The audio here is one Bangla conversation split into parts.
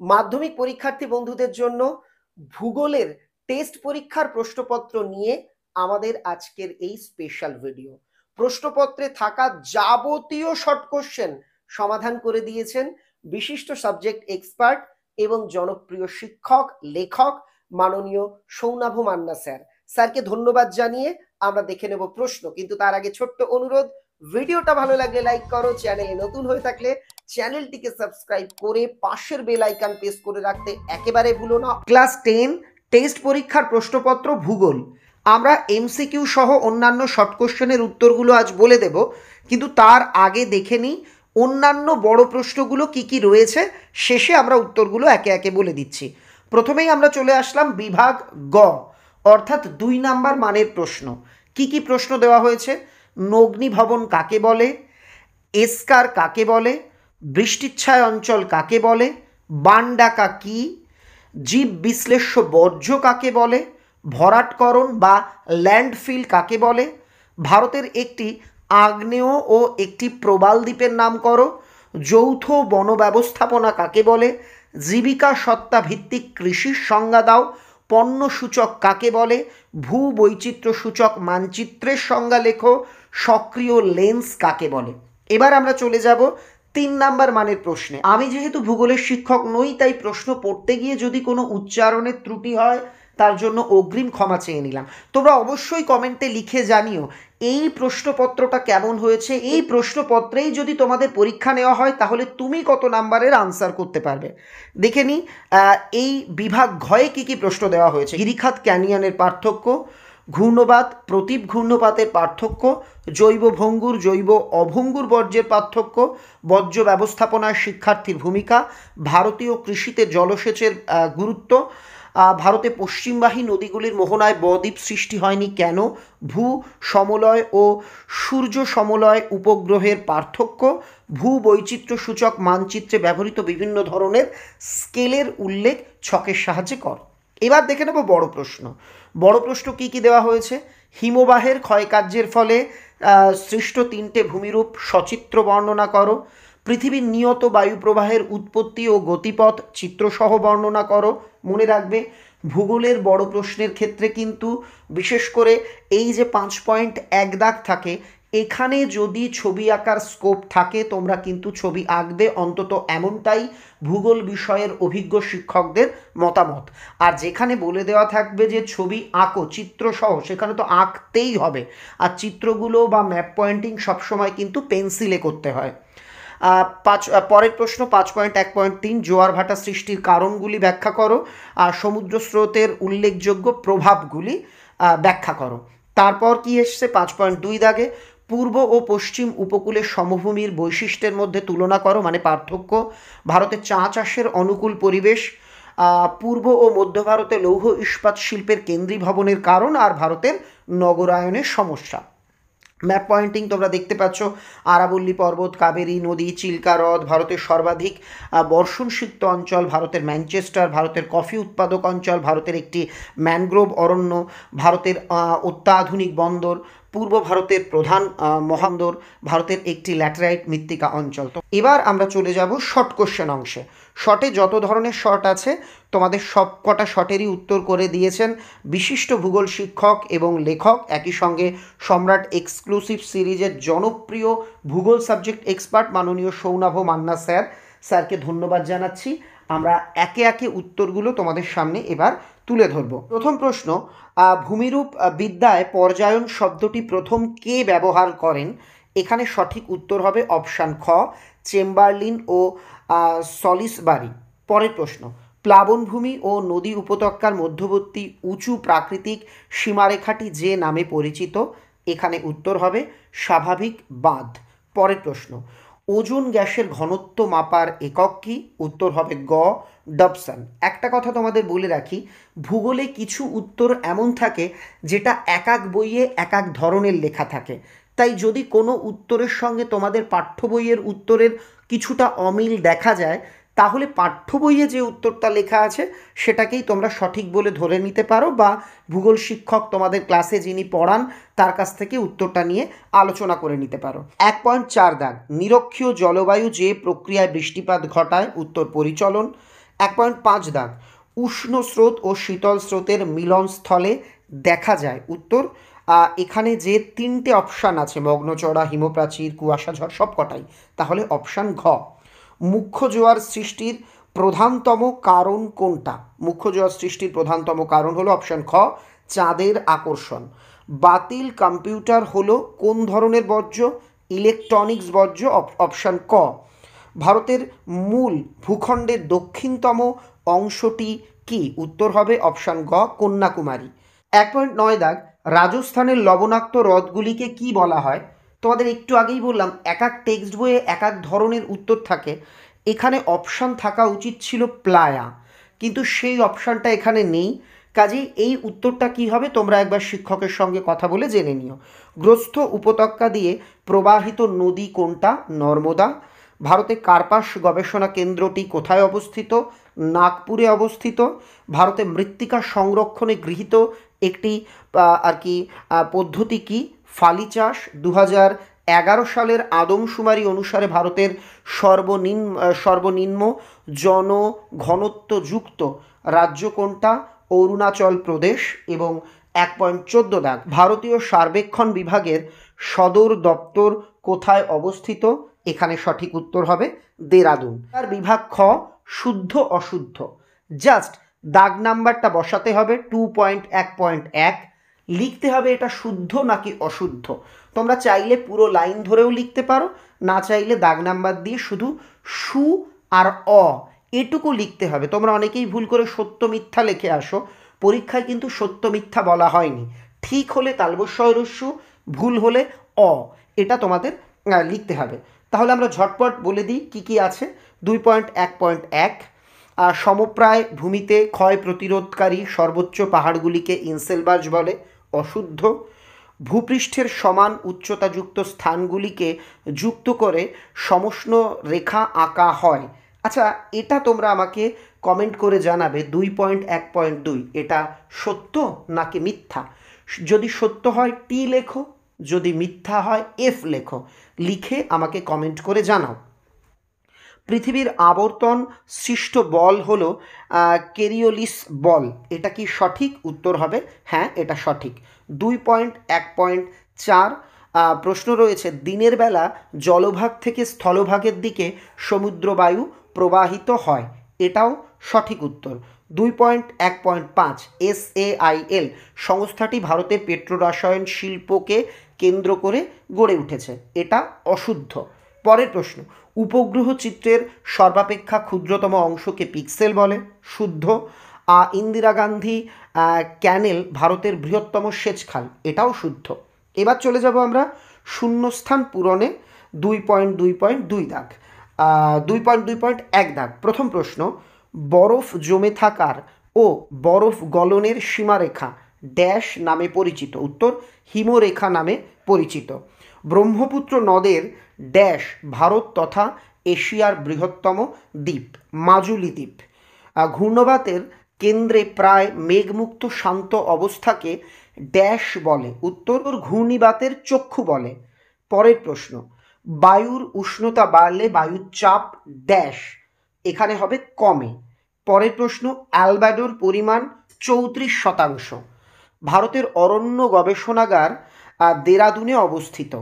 মাধ্যমিক পরীক্ষার্থী বন্ধুদের জন্য ভূগোলের টেস্ট পরীক্ষার প্রশ্নপত্র নিয়ে আমাদের আজকের এই স্পেশাল ভিডিও। প্রশ্নপত্রে থাকা যাবতীয় শর্ট কোশ্চেন সমাধান করে দিয়েছেন বিশিষ্ট সাবজেক্ট এক্সপার্ট এবং জনপ্রিয় শিক্ষক লেখক মাননীয় সৌনাভ মান্না স্যার। স্যারকে ধন্যবাদ জানিয়ে আমরা দেখে নেব প্রশ্ন, কিন্তু তার আগে ছোট্ট অনুরোধ, ভিডিওটা ভালো লাগলে লাইক করো, চ্যানেলে নতুন হয়ে থাকলে চ্যানেলটিকে সাবস্ক্রাইব করে পাশের বেল আইকন প্রেস করে রাখতে একেবারে ভুলো না। ক্লাস 10 টেস্ট পরীক্ষার প্রশ্নপত্র ভূগোল, আমরা এমসিকিউ সহ অন্যান্য শর্ট কোশ্চেনের উত্তরগুলো আজ বলে দেব, কিন্তু তার আগে দেখে নিই অন্যান্য বড় প্রশ্নগুলো কি কি রয়েছে, শেষে আমরা উত্তরগুলো একে একে বলে দিচ্ছি। প্রথমেই আমরা চলে আসলাম বিভাগ গ, অর্থাৎ 2 নাম্বার মানের প্রশ্ন। কি কি প্রশ্ন দেওয়া হয়েছে? নগ্নি ভবন কাকে বলে, এসকার কাকে বলে, বৃষ্টিচ্ছায় অঞ্চল কাকে বলে, বান ডাকা কি, জীব বিশ্লেষ্য বর্জ্য কাকে বলে, ভরাটকরণ বা ল্যান্ডফিল কাকে বলে, ভারতের একটি আগ্নেয় ও একটি প্রবাল দ্বীপের নাম করো, যৌথ বন ব্যবস্থাপনা কাকে বলে, জীবিকা সত্তা ভিত্তিক কৃষির সংজ্ঞা দাও, পণ্য সূচক কাকে বলে, ভূ বৈচিত্র্য সূচক মানচিত্রের সংজ্ঞা লেখো, সক্রিয় লেন্স কাকে বলে। এবার আমরা চলে যাব 3 নাম্বার মানের প্রশ্নে। আমি যেহেতু ভূগোলের শিক্ষক নই, তাই প্রশ্ন পড়তে গিয়ে যদি কোনো উচ্চারণের ত্রুটি হয় তার জন্য অগ্রিম ক্ষমা চেয়ে নিলাম। তোমরা অবশ্যই কমেন্টে লিখে জানিও এই প্রশ্নপত্রটা কেমন হয়েছে। এই প্রশ্নপত্রেই যদি তোমাদের পরীক্ষা নেওয়া হয় তাহলে তুমি কত নাম্বারের আনসার করতে পারবে। দেখে নিই এই বিভাগ ঘয়ে কী কী প্রশ্ন দেওয়া হয়েছে। গিরিখাত ক্যানিয়নের পার্থক্য, ঘূর্ণবাত প্রতীপ ঘূর্ণপাতের পার্থক্য, জৈব ভঙ্গুর জৈব অভঙ্গুর বর্জ্যের পার্থক্য, বর্জ্য ব্যবস্থাপনায় শিক্ষার্থীর ভূমিকা, ভারতীয় কৃষিতে জলসেচের গুরুত্ব, ভারতে পশ্চিমবাহী নদীগুলির মোহনায় বদ্বীপ সৃষ্টি হয়নি কেন, ভূ সমলয় ও সূর্য সমলয় উপগ্রহের পার্থক্য, ভূ বৈচিত্র্য সূচক মানচিত্রে ব্যবহৃত বিভিন্ন ধরনের স্কেলের উল্লেখ ছকের সাহায্যে কর। এবার দেখে নেব বড় প্রশ্ন। বড় প্রশ্ন কি কি দেওয়া হয়েছে? হিমবাহের ক্ষয়কার্যের ফলে সৃষ্ট 3টে ভূমিরূপ সচিত্র বর্ণনা করো, পৃথিবীর নিয়ত বায়ুপ্রবাহের উৎপত্তি ও গতিপথ চিত্রসহ বর্ণনা করো। মনে রাখবে ভূগোলের বড় প্রশ্নের ক্ষেত্রে কিন্তু বিশেষ করে এই যে 5.1 দাগ থাকে, এখানে যদি ছবি আঁকার স্কোপ থাকে তোমরা কিন্তু ছবি আঁকবে, অন্তত এমনটাই ভূগোল বিষয়ের অভিজ্ঞ শিক্ষকদের মতামত। আর যেখানে বলে দেওয়া থাকবে যে ছবি আঁকো চিত্রসহ, সেখানে তো আঁকতেই হবে। আর চিত্রগুলো বা ম্যাপ পয়েন্টিং সবসময় কিন্তু পেন্সিলে করতে হয়। পরের প্রশ্ন 5.1.3 জোয়ার ভাটা সৃষ্টির কারণগুলি ব্যাখ্যা করো, আর সমুদ্র স্রোতের উল্লেখযোগ্য প্রভাবগুলি ব্যাখ্যা করো। তারপর কি এসছে 5.2 দাগে পূর্ব ও পশ্চিম উপকূলের সমভূমির বৈশিষ্ট্যের মধ্যে তুলনা করো, মানে পার্থক্য, ভারতের চা চাষের অনুকূল পরিবেশ, পূর্ব ও মধ্য ভারতে লৌহ ইস্পাত শিল্পের কেন্দ্রীভবনের কারণ, আর ভারতের নগরায়নের সমস্যা। ম্যাপ পয়েন্টিং তোমরা দেখতে পাচ্ছ, আরাবল্লী পর্বত, কাবেরী নদী, চিল্কা হ্রদ, ভারতের সর্বাধিক বর্ষণসিক্ত অঞ্চল, ভারতের ম্যানচেস্টার, ভারতের কফি উৎপাদক অঞ্চল, ভারতের একটি ম্যানগ্রোভ অরণ্য, ভারতের অত্যাধুনিক বন্দর, পূর্ব ভারতের প্রধান মহাবন্দর, ভারতের একটি ল্যাটেরাইট মৃত্তিকা অঞ্চল। তো এবার আমরা চলে যাব শর্ট কোশ্চেন অংশে। শর্টে যত ধরনের শর্ট আছে তোমাদের সব কটা শর্টেরই উত্তর করে দিয়েছেন বিশিষ্ট ভূগোল শিক্ষক এবং লেখক, একই সঙ্গে সম্রাট এক্সক্লুসিভ সিরিজের জনপ্রিয় ভূগোল সাবজেক্ট এক্সপার্ট মাননীয় সৌনাভ মান্না স্যার। স্যারকে ধন্যবাদ জানাচ্ছি। আমরা একে একে উত্তরগুলো তোমাদের সামনে এবার তুলে ধরব। প্রথম প্রশ্ন, ভূমিরূপ বিদ্যায় পর্যায়ন শব্দটি প্রথম কে ব্যবহার করেন? এখানে সঠিক উত্তর হবে অপশান খ, চেম্বারলিন ও সলিসবারি। পরের প্রশ্ন, প্লাবনভূমি ও নদী উপত্যকার মধ্যবর্তী উঁচু প্রাকৃতিক সীমারেখাটি যে নামে পরিচিত? এখানে উত্তর হবে স্বাভাবিক বাঁধ। পরের প্রশ্ন, ওজোন গ্যাসের ঘনত্ব মাপার একক কি? উত্তর হবে গ, ডবসন। একটা কথা তোমাদের বলে রাখি, ভূগোলে কিছু উত্তর এমন থাকে যেটা এক এক বইয়ে এক এক ধরনের লেখা থাকে, তাই যদি কোনো উত্তরের সঙ্গে তোমাদের পাঠ্য বইয়ের উত্তরের কিছুটা অমিল দেখা যায় তাহলে পাঠ্য বইয়ে যে উত্তরটা লেখা আছে সেটাকেই তোমরা সঠিক বলে ধরে নিতে পারো, বা ভূগোল শিক্ষক তোমাদের ক্লাসে যিনি পড়ান তার কাছ থেকে উত্তরটা নিয়ে আলোচনা করে নিতে পারো। 1.4 দাগ, নিরক্ষীয় জলবায়ু যে প্রক্রিয়ায় বৃষ্টিপাত ঘটায়? উত্তর পরিচলন। 1.5 দাগ, উষ্ণ স্রোত ও শীতল স্রোতের মিলনস্থলে দেখা যায়। উত্তর এখানে যে তিনটে অপশান আছে, মগ্নচড়া, হিমপ্রাচীর, কুয়াশা ঝড়, সবকটাই, তাহলে অপশান ঘ। মুখ্য জোয়ার সৃষ্টির প্রধানতম কারণ কোনটা? মুখ্য জোয়ার সৃষ্টির প্রধানতম কারণ হলো অপশান খ, চাঁদের আকর্ষণ। বাতিল কম্পিউটার হলো কোন ধরনের বর্জ্য? ইলেকট্রনিক্স বর্জ্য, অপশান ক। ভারতের মূল ভূখণ্ডের দক্ষিণতম অংশটি কি? উত্তর হবে অপশান গ, কন্যাকুমারী। 1.9 দাগ, রাজস্থানের লবণাক্ত হ্রদগুলিকে কি বলা হয়? তোমাদের একটু আগেই বললাম এক এক টেক্সট বইয়ে এক এক ধরনের উত্তর থাকে। এখানে অপশান থাকা উচিত ছিল প্লায়া, কিন্তু সেই অপশানটা এখানে নেই। কাজেই এই উত্তরটা কি হবে তোমরা একবার শিক্ষকের সঙ্গে কথা বলে জেনে নিও। গ্রস্থ উপত্যকা দিয়ে প্রবাহিত নদী কোনটা? নর্মদা। ভারতে কার্পাস গবেষণা কেন্দ্রটি কোথায় অবস্থিত? নাগপুরে অবস্থিত। ভারতে মৃত্তিকা সংরক্ষণে গৃহীত একটি পদ্ধতি কি? ফালি চাষ। 2011 সালের আদমশুমারি অনুসারে ভারতের সর্বনিম্ন জনঘনত্বযুক্ত রাজ্য কোনটা? অরুণাচল প্রদেশ। এবং 1.14 দাগ, ভারতীয় সার্বেক্ষণ বিভাগের সদর দপ্তর কোথায় অবস্থিত? এখানে সঠিক উত্তর হবে দেরাদুন। আর বিভাগ খ, শুদ্ধ অশুদ্ধ। জাস্ট দাগ নাম্বারটা বসাতে হবে 2.1.1, লিখতে হবে এটা শুদ্ধ নাকি অশুদ্ধ। তোমরা চাইলে পুরো লাইন ধরেও লিখতে পারো, না চাইলে দাগ নাম্বার দিয়ে শুধু সু আর অ এটুকু লিখতে হবে। তোমরা অনেকেই ভুল করে সত্য মিথ্যা লিখে আসো, পরীক্ষায় কিন্তু সত্য মিথ্যা বলা হয়নি। ঠিক হলে তালবস্য রস্যু, ভুল হলে অ, এটা তোমাদের লিখতে হবে। তাহলে আমরা ঝটপট বলে দিই কি কি আছে। 2.1.1, সমপ্রায় ভূমিতে ক্ষয় প্রতিরোধকারী সর্বোচ্চ পাহাড়গুলিকে ইনসেলবার্জ বলে, অশুদ্ধ। ভূপৃষ্ঠের সমান উচ্চতাযুক্ত স্থানগুলিকে যুক্ত করে সমষ্ণ রেখা আঁকা হয়। আচ্ছা, এটা তোমরা আমাকে কমেন্ট করে জানাবে 2.1.2 এটা সত্য নাকি মিথ্যা। যদি সত্য হয় টি লেখো, যদি মিথ্যা হয় এফ লেখো, লিখে আমাকে কমেন্ট করে জানাও। পৃথিবীর আবর্তন সৃষ্ট বল হলো কেরিওলিস বল, এটা কি সঠিক? উত্তর হবে হ্যাঁ, এটা সঠিক। 2.1.4, প্রশ্ন রয়েছে দিনের বেলা জলভাগ থেকে স্থলভাগের দিকে সমুদ্রবায়ু প্রবাহিত হয়, এটাও সঠিক উত্তর। 2.1.5, SAIL সংস্থাটি ভারতের পেট্রোরসায়ন শিল্পকে কেন্দ্র করে গড়ে উঠেছে, এটা অশুদ্ধ। পরের প্রশ্ন, উপগ্রহ চিত্রের সর্বাপেক্ষা ক্ষুদ্রতম অংশকে পিক্সেল বলে, শুদ্ধ। ইন্দিরা গান্ধী ক্যানেল ভারতের বৃহত্তম সেচ খাল, এটাও শুদ্ধ। এবার চলে যাব আমরা শূন্যস্থান পূরণে। 2.2.2 দাগ, 2.2.1 দাগ। প্রথম প্রশ্ন, বরফ জমে থাকার ও বরফ গলনের সীমারেখা ড্যাশ নামে পরিচিত? উত্তর হিমরেখা নামে পরিচিত। ব্রহ্মপুত্র নদের ড্যাশ ভারত তথা এশিয়ার বৃহত্তম দ্বীপ? মাজুলি দ্বীপ। ঘূর্ণবাতের কেন্দ্রে প্রায় মেঘমুক্ত শান্ত অবস্থাকে ড্যাশ বলে? উত্তর ঘূর্ণিবাতের চক্ষু বলে। পরের প্রশ্ন, বায়ুর উষ্ণতা বাড়লে বায়ুর চাপ ড্যাশ, এখানে হবে কমে। পরের প্রশ্ন, অ্যালবাডোর পরিমাণ 34%। ভারতের অরণ্য গবেষণাগার দেরাদুনে অবস্থিত।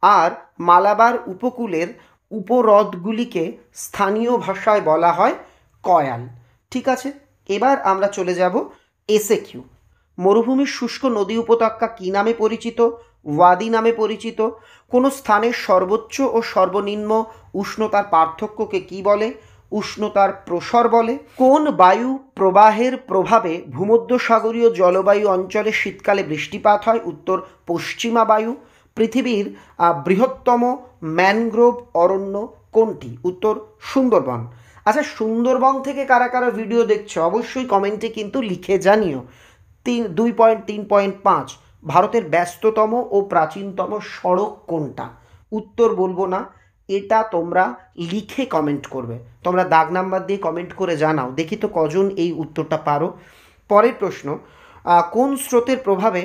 আর মালাবার উপকূলের উপহ্রদগুলিকে স্থানীয় ভাষায় বলা হয় কয়াল। ঠিক আছে, এবার আমরা চলে যাব এসএকিউ। মরুভূমির শুষ্ক নদী উপত্যকা কী নামে পরিচিত? ওয়াদি নামে পরিচিত। কোনো স্থানের সর্বোচ্চ ও সর্বনিম্ন উষ্ণতার পার্থক্যকে কি বলে? উষ্ণতার প্রসর বলে। কোন বায়ু প্রবাহের প্রভাবে ভূমধ্যসাগরীয় জলবায়ু অঞ্চলে শীতকালে বৃষ্টিপাত হয়? উত্তর পশ্চিমা বায়ু। পৃথিবীর বৃহত্তম ম্যানগ্রোভ অরণ্য কোনটি? উত্তর সুন্দরবন। আচ্ছা, সুন্দরবন থেকে কারা কারা ভিডিও দেখছো অবশ্যই কমেন্টে কিন্তু লিখে জানিও। 2.3.5, ভারতের ব্যস্ততম ও প্রাচীনতম সড়ক কোনটা? উত্তর বলবো না, এটা তোমরা লিখে কমেন্ট করবে। তোমরা দাগ নাম্বার দিয়ে কমেন্ট করে জানাও, দেখি তো কজন এই উত্তরটা পারো। পরের প্রশ্ন, কোন স্রোতের প্রভাবে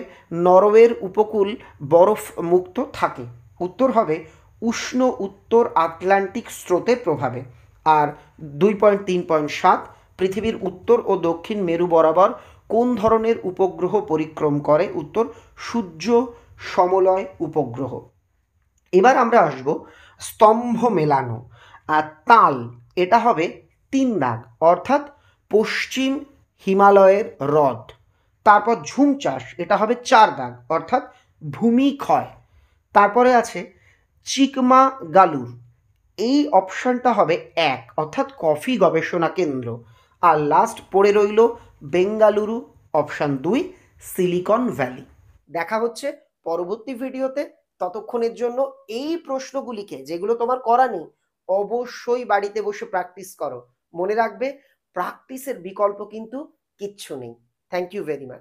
নরওয়ের উপকূল বরফ মুক্ত থাকে? উত্তর হবে উষ্ণ উত্তর আটলান্টিক স্রোতের প্রভাবে। আর 2.3.7, পৃথিবীর উত্তর ও দক্ষিণ মেরু বরাবর কোন ধরনের উপগ্রহ পরিক্রম করে? উত্তর সূর্য সমলয় উপগ্রহ। এবার আমরা আসব স্তম্ভ মেলানো। আর তাল, এটা হবে 3 দাগ, অর্থাৎ পশ্চিম হিমালয়ের হ্রদ। তারপর ঝুম চাষ, এটা হবে 4 দাগ, অর্থাৎ ভূমিক্ষয়। তারপরে আছে চিকমা গালুর, এই অপশানটা হবে 1, অর্থাৎ কফি গবেষণা কেন্দ্র। আর লাস্ট পড়ে রইল বেঙ্গালুরু, অপশান 2, সিলিকন ভ্যালি। দেখা হচ্ছে পরবর্তী ভিডিওতে। ততক্ষণের জন্য এই প্রশ্নগুলিকে, যেগুলো তোমার করা নেই, অবশ্যই বাড়িতে বসে প্র্যাকটিস করো। মনে রাখবে, প্র্যাকটিসের বিকল্প কিন্তু কিচ্ছু নেই। Thank you very much.